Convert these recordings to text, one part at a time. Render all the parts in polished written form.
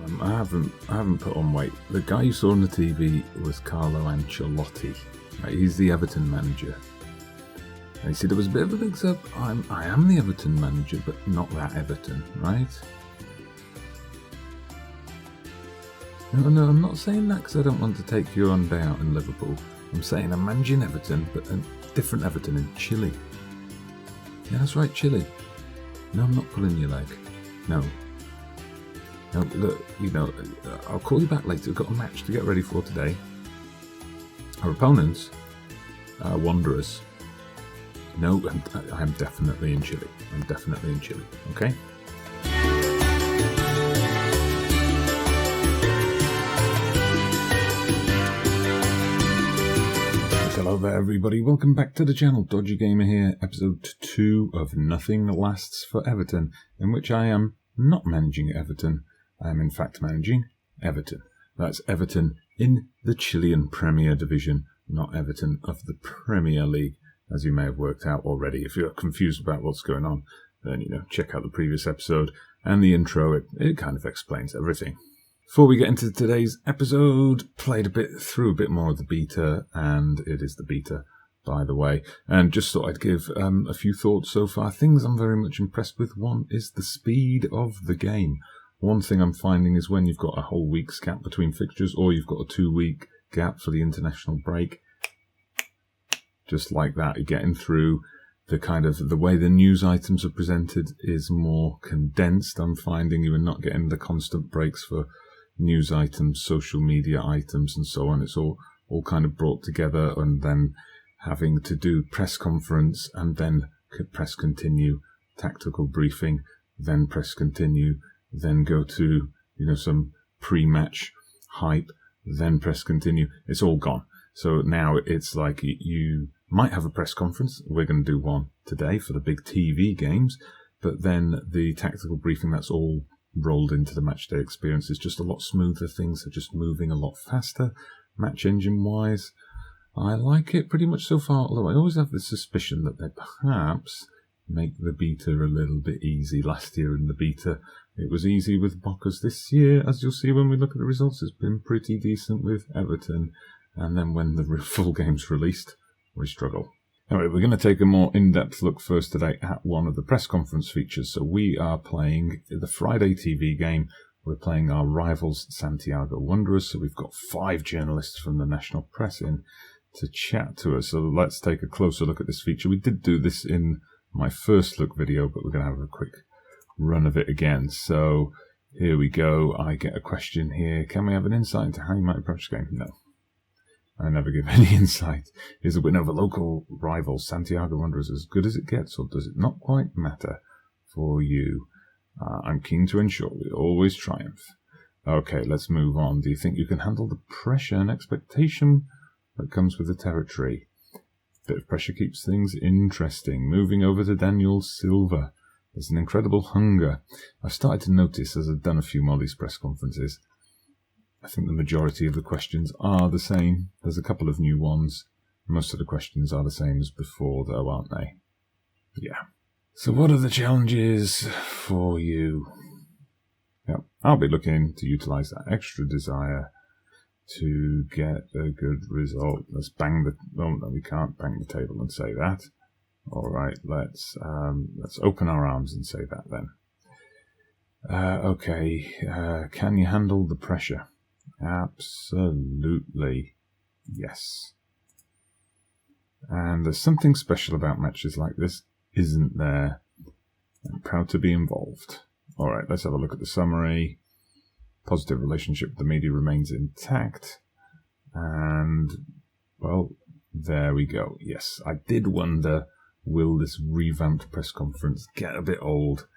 I haven't put on weight. The guy you saw on the TV was Carlo Ancelotti. He's the Everton manager. And you see, there was a bit of a mix-up. I am the Everton manager, but not that Everton, right? No, I'm not saying that because I don't want to take you on day out in Liverpool. I'm saying I'm managing Everton, but a different Everton in Chile. Yeah, that's right, Chile. No, I'm not pulling your leg. No, look, I'll call you back later. We've got a match to get ready for today. Our opponents are Wanderers. No, I'm definitely in Chile. Okay? Hello there, everybody. Welcome back to the channel. Dodgy Gamer here, episode 2 of Nothing Lasts for Everton, in which I am not managing Everton. I am in fact managing Everton. That's Everton in the Chilean Premier Division, not Everton of the Premier League, as you may have worked out already. If you're confused about what's going on, then, check out the previous episode and the intro. It kind of explains everything. Before we get into today's episode, played through a bit more of the beta, and it is the beta, by the way, and just thought I'd give a few thoughts so far. Things I'm very much impressed with. One is the speed of the game. One thing I'm finding is when you've got a whole week's gap between fixtures, or you've got a 2-week gap for the international break, just like that, you're getting through the way the news items are presented is more condensed. I'm finding you are not getting the constant breaks for news items, social media items, and so on. It's all kind of brought together, and then having to do press conference, and then press continue, tactical briefing, then press continue, then go to, some pre-match hype, then press continue. It's all gone. So now it's like you might have a press conference. We're going to do one today for the big TV games, but then the tactical briefing, that's all rolled into the Matchday experience. Is just a lot smoother. Things are just moving a lot faster, match engine wise. I like it pretty much so far, although I always have the suspicion that they perhaps make the beta a little bit easy. Last year in the beta it was easy with Boccas. This year, as you'll see when we look at the results, it's been pretty decent with Everton, and then when the full game's released, we struggle. Anyway, we're going to take a more in-depth look first today at one of the press conference features. So we are playing the Friday TV game. We're playing our rivals, Santiago Wanderers. So we've got 5 journalists from the national press in to chat to us. So let's take a closer look at this feature. We did do this in my first look video, but we're going to have a quick run of it again. So here we go. I get a question here. Can we have an insight into how you might approach the game? No. I never give any insight. Is a win over local rivals Santiago Wanderers as good as it gets, or does it not quite matter for you? I'm keen to ensure we always triumph. Okay, let's move on. Do you think you can handle the pressure and expectation that comes with the territory? Bit of pressure keeps things interesting. Moving over to Daniel Silva. There's an incredible hunger. I've started to notice, as I've done a few more of these press conferences, I think the majority of the questions are the same. There's a couple of new ones. Most of the questions are the same as before, though, aren't they? Yeah. So what are the challenges for you? Yep. I'll be looking to utilise that extra desire to get a good result. Let's bang the... Oh, no, we can't bang the table and say that. All right, let's open our arms and say that then. Okay, can you handle the pressure? Absolutely, yes. And there's something special about matches like this, isn't there? I'm proud to be involved. All right, let's have a look at the summary. Positive relationship with the media remains intact. And, well, there we go. Yes, I did wonder, will this revamped press conference get a bit old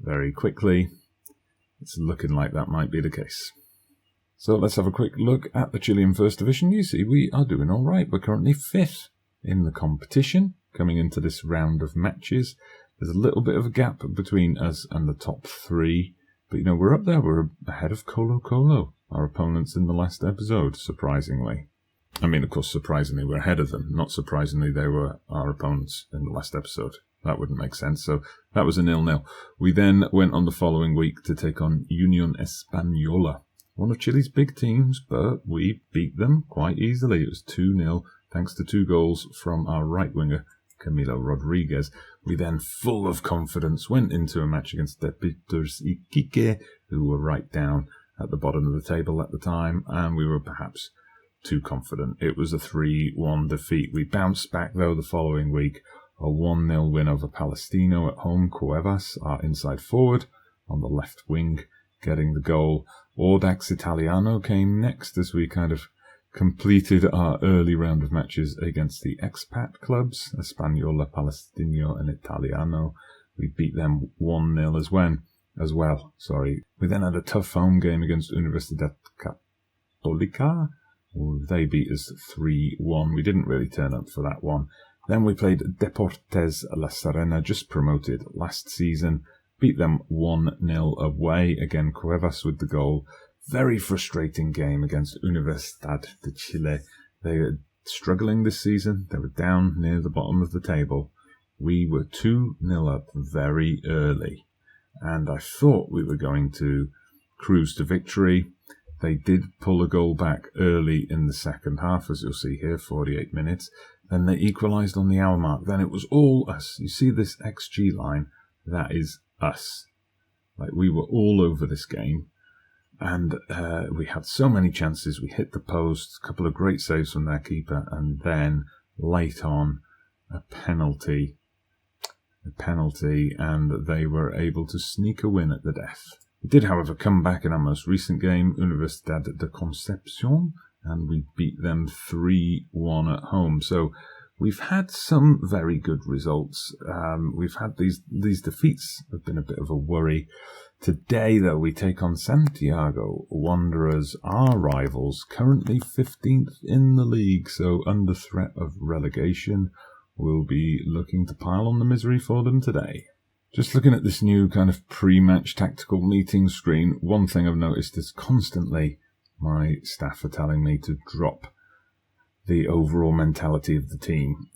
very quickly? It's looking like that might be the case. So let's have a quick look at the Chilean First Division. You see, we are doing all right. We're currently 5th in the competition coming into this round of matches. There's a little bit of a gap between us and the top 3. But, we're up there. We're ahead of Colo Colo, our opponents in the last episode, surprisingly. I mean, of course, surprisingly, we're ahead of them. Not surprisingly, they were our opponents in the last episode. that wouldn't make sense. So that was a 0-0. We then went on the following week to take on Unión Española, one of Chile's big teams, but we beat them quite easily. It was 2-0, thanks to 2 goals from our right winger, Camilo Rodriguez. We then, full of confidence, went into a match against Depiters Iquique, who were right down at the bottom of the table at the time, and we were perhaps too confident. It was a 3-1 defeat. We bounced back, though, the following week. A 1-0 win over Palestino at home. Cuevas, our inside forward, on the left wing, getting the goal. Audax Italiano came next as we kind of completed our early round of matches against the expat clubs, Española, Palestino and Italiano. We beat them 1-0 as well. We then had a tough home game against Universidad Católica. They beat us 3-1. We didn't really turn up for that one. Then we played Deportes La Serena, just promoted last season. Beat them 1-0 away. Again, Cuevas with the goal. Very frustrating game against Universidad de Chile. They are struggling this season. They were down near the bottom of the table. We were 2-0 up very early, and I thought we were going to cruise to victory. They did pull a goal back early in the second half, as you'll see here, 48 minutes. Then they equalised on the hour mark. Then it was all us. You see this XG line? That is us. Like, we were all over this game. And we had so many chances. We hit the post, a couple of great saves from their keeper, and then late on, a penalty, and they were able to sneak a win at the death. We did, however, come back in our most recent game, Universidad de Concepción, and we beat them 3-1 at home. So we've had some very good results. We've had these defeats have been a bit of a worry. Today, though, we take on Santiago Wanderers, our rivals, currently 15th in the league, so under threat of relegation. We'll be looking to pile on the misery for them today. Just looking at this new kind of pre-match tactical meeting screen, one thing I've noticed is constantly my staff are telling me to drop the overall mentality of the team.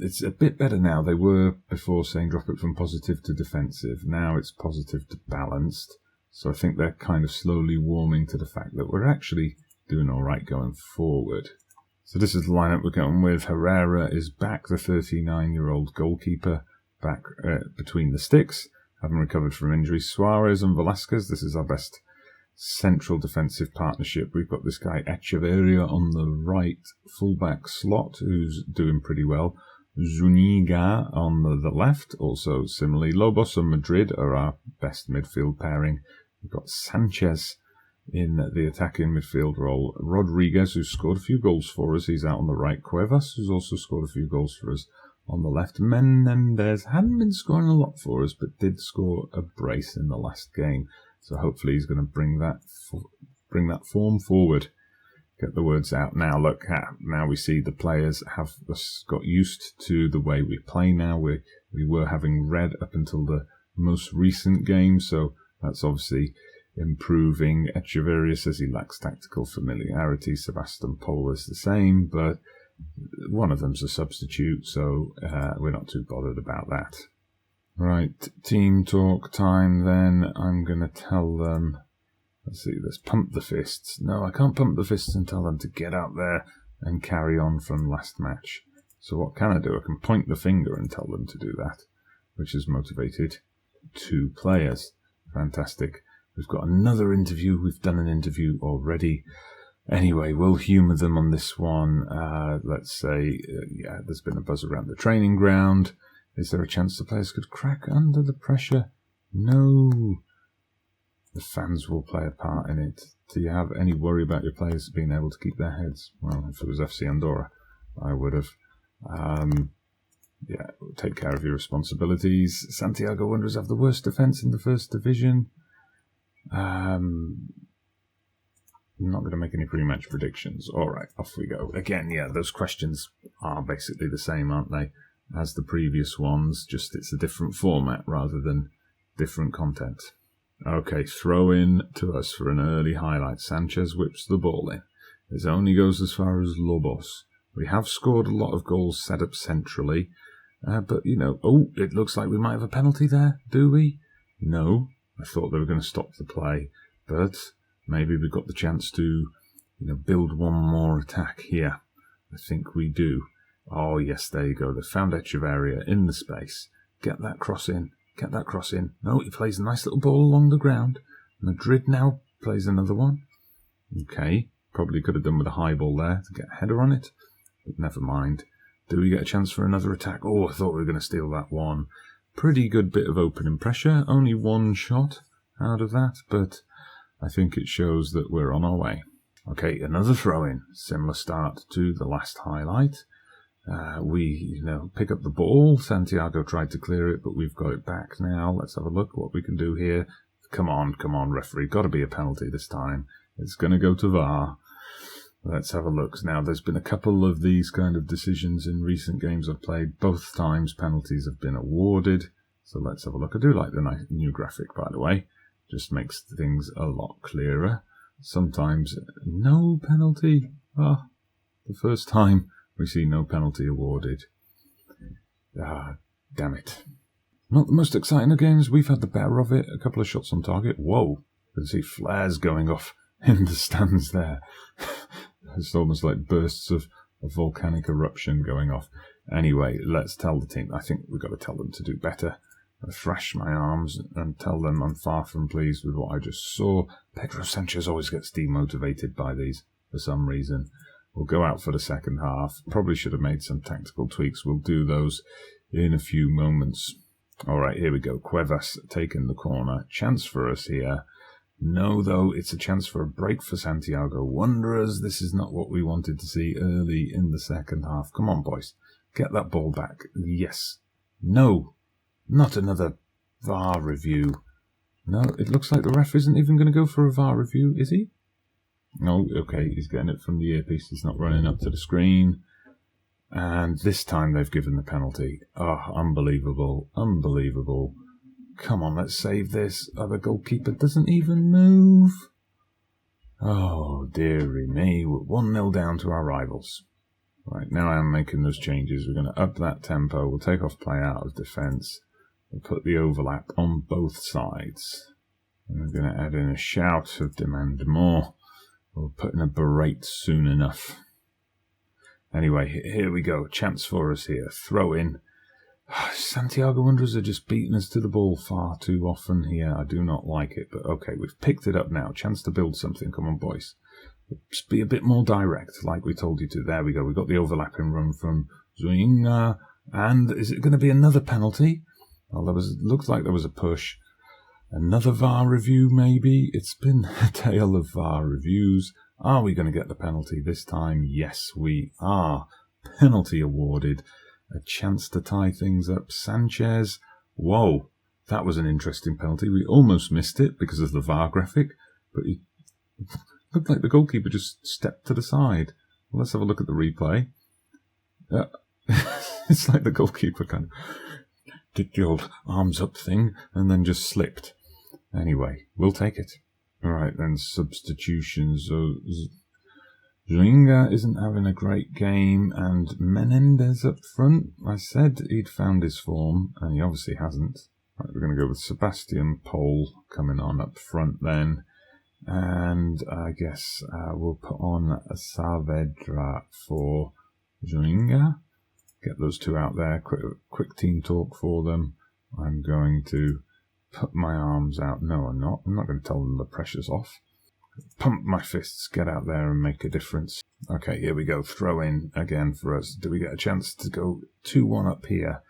It's a bit better now. They were before saying drop it from positive to defensive. Now it's positive to balanced. So I think they're kind of slowly warming to the fact that we're actually doing all right going forward. So this is the lineup we're going with. Herrera is back, the 39-year-old goalkeeper, back between the sticks, having recovered from injury. Suarez and Velasquez, this is our best central defensive partnership. We've got this guy Echeverria on the right fullback slot, who's doing pretty well. Zuniga on the left, also similarly. Lobos and Madrid are our best midfield pairing. We've got Sanchez in the attacking midfield role. Rodriguez, who's scored a few goals for us, he's out on the right. Cuevas, who's also scored a few goals for us, on the left. Menendez hadn't been scoring a lot for us, but did score a brace in the last game. So hopefully he's going to bring that form forward. Get the words out. Now look, now we see the players have got used to the way we play now. We were having red up until the most recent game, so that's obviously improving. Echeverria says he lacks tactical familiarity. Sebastian Pol is the same, but one of them's a substitute, so we're not too bothered about that. Right, team talk time then. I'm going to tell them, let's see, let's pump the fists. No, I can't pump the fists and tell them to get out there and carry on from last match. So what can I do? I can point the finger and tell them to do that, which has motivated 2 players. Fantastic. We've got another interview. We've done an interview already. Anyway, we'll humour them on this one. Let's say, there's been a buzz around the training ground. Is there a chance the players could crack under the pressure? No. The fans will play a part in it. Do you have any worry about your players being able to keep their heads? Well, if it was FC Andorra, I would have. Take care of your responsibilities. Santiago Wanderers have the worst defence in the first division. I'm not going to make any pre-match predictions. All right, off we go. Again, those questions are basically the same, aren't they, as the previous ones, just it's a different format rather than different content. Okay, throw in to us for an early highlight. Sanchez whips the ball in. This only goes as far as Lobos. We have scored a lot of goals set up centrally. But, you know, oh, it looks like we might have a penalty there, do we? No, I thought they were going to stop the play, but maybe we've got the chance to, you know, build one more attack here. I think we do. Oh, yes, there you go. They found Echeverria in the space. Get that cross in. Get that cross in. No, he plays a nice little ball along the ground. Madrid now plays another one. Okay, probably could have done with a high ball there to get a header on it, but never mind. Do we get a chance for another attack? Oh, I thought we were going to steal that one. Pretty good bit of opening pressure. Only one shot out of that, but I think it shows that we're on our way. Okay, another throw-in. Similar start to the last highlight. We pick up the ball. Santiago tried to clear it, but we've got it back now. Let's have a look what we can do here. Come on, referee. Got to be a penalty this time. It's going to go to VAR. Let's have a look. Now, there's been a couple of these kind of decisions in recent games I've played. Both times penalties have been awarded. So let's have a look. I do like the nice new graphic, by the way. Just makes things a lot clearer. Sometimes no penalty. The first time we see no penalty awarded. Damn it. Not the most exciting of games. We've had the better of it. A couple of shots on target. Whoa. You can see flares going off in the stands there. It's almost like bursts of a volcanic eruption going off. Anyway, let's tell the team. I think we've got to tell them to do better. I thrash my arms and tell them I'm far from pleased with what I just saw. Pedro Sanchez always gets demotivated by these for some reason. We'll go out for the second half. Probably should have made some tactical tweaks. We'll do those in a few moments. All right, here we go. Cuevas taking the corner. Chance for us here. No, though, it's a chance for a break for Santiago Wanderers. This is not what we wanted to see early in the second half. Come on, boys. Get that ball back. Yes. No. Not another VAR review. No, it looks like the ref isn't even going to go for a VAR review, is he? No, okay, he's getting it from the earpiece. He's not running up to the screen. And this time they've given the penalty. Oh, unbelievable. Unbelievable. Come on, let's save this. The goalkeeper doesn't even move. Oh, dearie me. We're 1-0 down to our rivals. Right, now I am making those changes. We're going to up that tempo. We'll take off play out of defence. We'll put the overlap on both sides. And we're going to add in a shout of demand more. We'll put in a berate soon enough. Anyway, here we go. Chance for us here. Throw in. Santiago Wanderers are just beating us to the ball far too often here. I do not like it, but okay, we've picked it up now. Chance to build something. Come on, boys. Just be a bit more direct, like we told you to. There we go. We've got the overlapping run from Zuinga. And is it going to be another penalty? Well, looked like there was a push. Another VAR review, maybe? It's been a tale of VAR reviews. Are we going to get the penalty this time? Yes, we are. Penalty awarded. A chance to tie things up. Sanchez. Whoa, that was an interesting penalty. We almost missed it because of the VAR graphic, but it looked like the goalkeeper just stepped to the side. Well, let's have a look at the replay. It's like the goalkeeper kind of did the old arms up thing and then just slipped. Anyway, we'll take it. All right, then substitutions. Zuinga isn't having a great game, and Menendez up front. I said he'd found his form, and he obviously hasn't. Right, we're going to go with Sebastian Pol coming on up front then. And I guess we'll put on Saavedra for Zuinga. Get those two out there. Quick team talk for them. I'm going to put my arms out. No, I'm not. I'm not going to tell them the pressure's off. Pump my fists, get out there and make a difference. Okay, here we go. Throw in again for us. Do we get a chance to go 2-1 up here?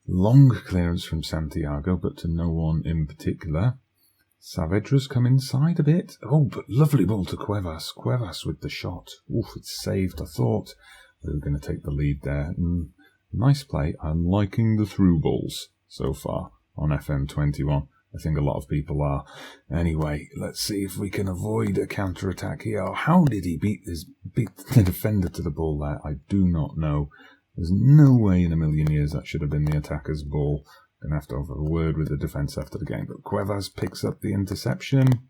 Long clearance from Santiago, but to no one in particular. Saavedra's come inside a bit. Oh, but lovely ball to Cuevas. Cuevas with the shot. Oof, it's saved. I thought we were going to take the lead there. Nice play. I'm liking the through balls so far on FM21. I think a lot of people are. Anyway, let's see if we can avoid a counter-attack here. How did he beat the defender to the ball there? I do not know. There's no way in a million years that should have been the attacker's ball. Going to have a word with the defence after the game. But Cuevas picks up the interception.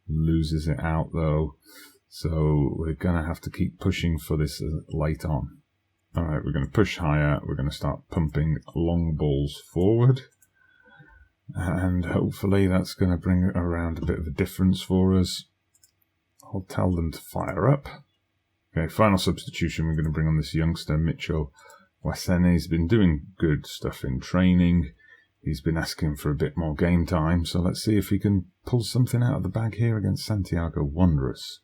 Loses it out, though. So we're going to have to keep pushing for this late on. Alright, we're going to push higher. We're going to start pumping long balls forward. And hopefully that's going to bring around a bit of a difference for us. I'll tell them to fire up. Okay, final substitution. We're going to bring on this youngster, Mitchell Wasene. He's been doing good stuff in training. He's been asking for a bit more game time. So let's see if he can pull something out of the bag here against Santiago Wanderers.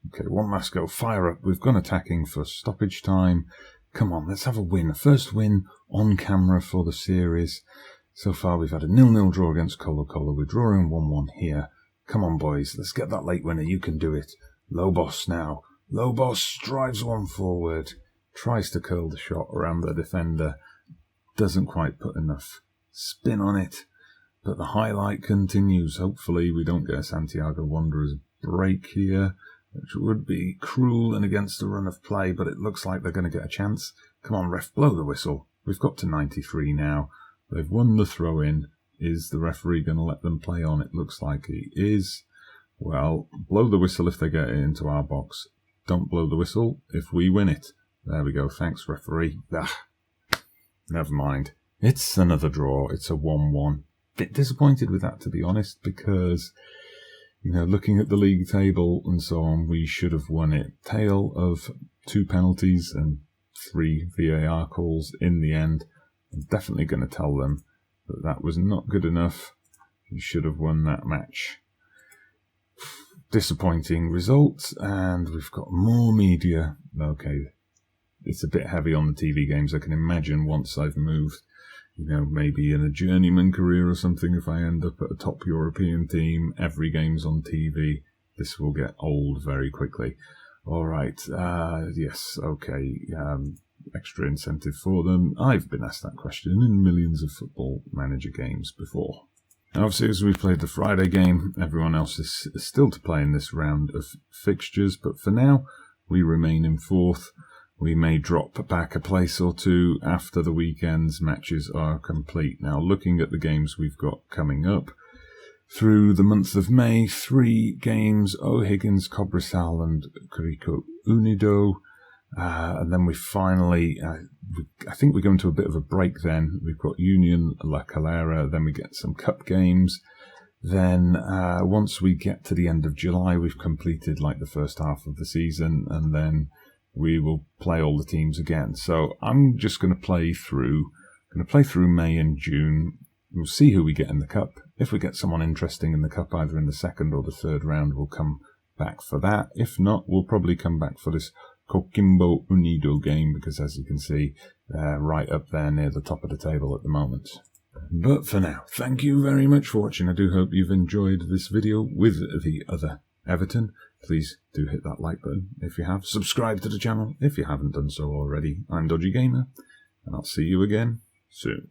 Okay, one last go. Fire up. We've gone attacking for stoppage time. Come on, let's have a win. First win on camera for the series. So far, we've had a 0-0 draw against Colo-Colo. We're drawing 1-1 here. Come on, boys. Let's get that late winner. You can do it. Lobos now. Lobos drives one forward. Tries to curl the shot around the defender. Doesn't quite put enough spin on it. But the highlight continues. Hopefully, we don't get a Santiago Wanderers break here, which would be cruel and against the run of play, but it looks like they're going to get a chance. Come on, ref, blow the whistle. We've got to 93 now. They've won the throw-in. Is the referee going to let them play on? It looks like he is. Well, blow the whistle if they get it into our box. Don't blow the whistle if we win it. There we go. Thanks, referee. Never mind. It's another draw. It's a 1-1. Bit disappointed with that, to be honest, because, you know, looking at the league table and so on, we should have won it. Tale of 2 penalties and 3 VAR calls in the end. I'm definitely going to tell them that that was not good enough. We should have won that match. Disappointing result, and we've got more media. Okay, it's a bit heavy on the TV games. I can imagine once I've moved, you know, maybe in a journeyman career or something, if I end up at a top European team, every game's on TV, this will get old very quickly. All right, yes, okay, extra incentive for them. I've been asked that question in millions of Football Manager games before. And obviously, as we played the Friday game, everyone else is still to play in this round of fixtures, but for now, we remain in 4th. We may drop back a place or 2 after the weekend's matches are complete. Now, looking at the games we've got coming up, through the month of May, 3 games, O'Higgins, Cobresal and Curicó Unido. And then we finally, I think we go into a bit of a break then. We've got Union, La Calera, then we get some cup games. Then once we get to the end of July, we've completed like the first half of the season, and then we will play all the teams again. So I'm just going to play through May and June. We'll see who we get in the cup. If we get someone interesting in the cup, either in the 2nd or the 3rd round, we'll come back for that. If not, we'll probably come back for this Coquimbo Unido game, because as you can see, they're right up there near the top of the table at the moment. But for now, thank you very much for watching. I do hope you've enjoyed this video with the other Everton. Please do hit that like button if you have. Subscribe to the channel if you haven't done so already. I'm Dodgy Gamer, and I'll see you again soon.